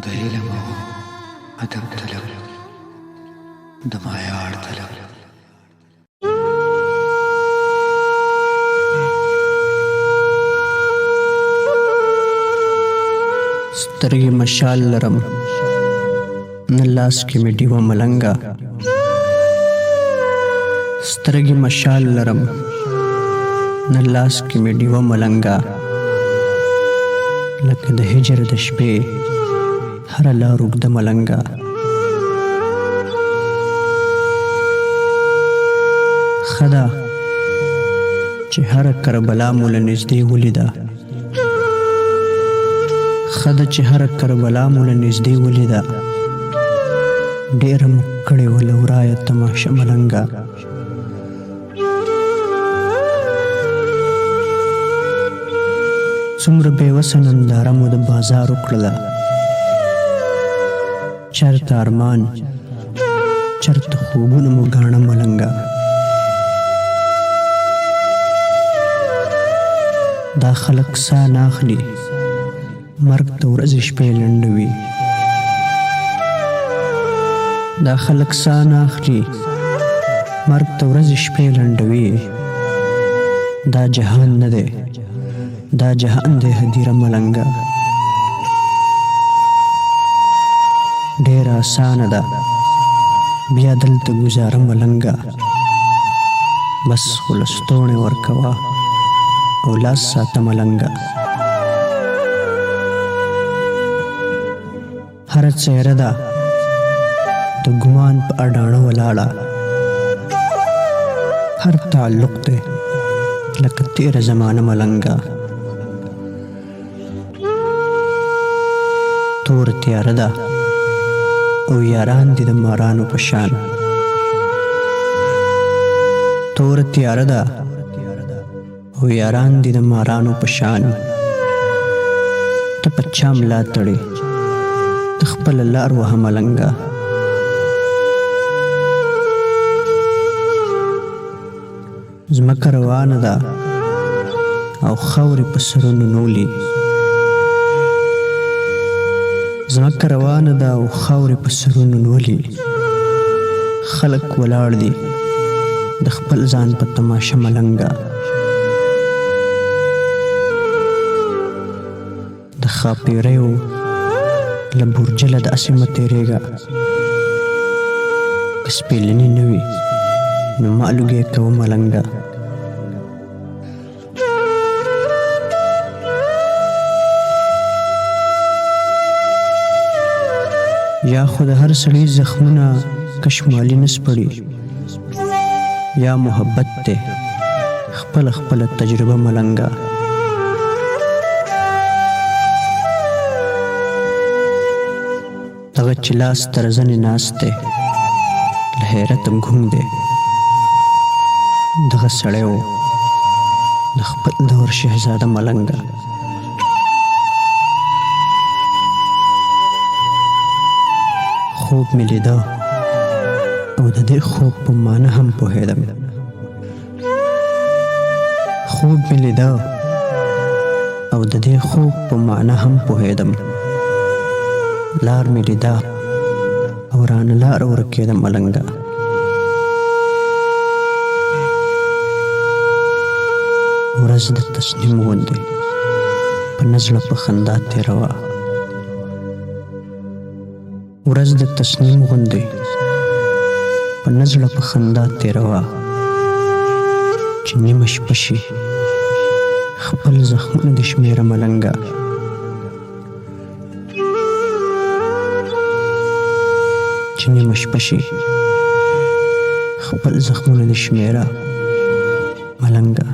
د علم او ادب طلب د معیار طلب سترګې مشال لرم نه لاس کې مې ډیوه ملنګه سترګې مشال لرم نه لاس کې مې ډیوه ملنګه لکه د هجر د شپې هره لار اوږده ملنګه ښه ده چې هره کربلا مو له نږدې ولیده ښه ده چې هره کربلا مو له نږدې ولیده ډېره مو کړې وه له ورایه تماشه ملنګه څومره بېوسه ننداره مو د بازار وکړله چېرته ارمان چېرته خوبونه مو ګاڼه ملنګه دا خلک ساه نه اخلي مرګ ته ورځې شپې لنډوي دا خلک ساه نه اخلي مرګ ته ورځې شپې لنډوي دا جهان نه دی دا جهان دی هدیره ملنګه ډېره اسانه ده بیا دلته ګزاره ملنګه بس خو لستوڼې ورکوه او لاس ساته ملنګه هره څېره ده د ګمان په اډانه ولاړه هر تعلق دی لکه تېره زمانه ملنګه تور تیاره ده او یاران دي د مارانو په شان تور تیاره ده او یاران دي د مارانو په شان ته په چا ملا تړې ته خپله لار وهه ملنګه ځمکه روانه ده او خاورې په سرونو نولي ځمکه روانه ده او خاورې په سرونو نولي خلک ولاړ دي د خپل ځان په تماشه ملنګه د ښاپیریو له برجله داسې مه تېرېږه که سپېلني نه وي نو مالوګې کوه ملنګه یا خو د هر سړي زخمونه کشمالي نه سپړي یا محبت دی خپله خپله تجربه ملنګه دغه چې لاس تر زنې ناست دی له حیرته ګونګ دی دغه سړی و د خپل دور شهزاده ملنګه خوب مې لیده او د دې خوب په معنی هم پوهېدم خوب مې لیده او د دې خوب په معنی هم پوهېدم لار مې لیده او رانه لار ورکېده ملنګه ورځ د تصنیم غوندې په نزله په خندا تېروه ورځ د تصنیم غوندې په نزله په خندا تېروه چې نیمه شپه شي خپل زخمونه دې شمېره ملنګه چې نیمه شپه شي خپل زخمونه دې شمېره ملنګه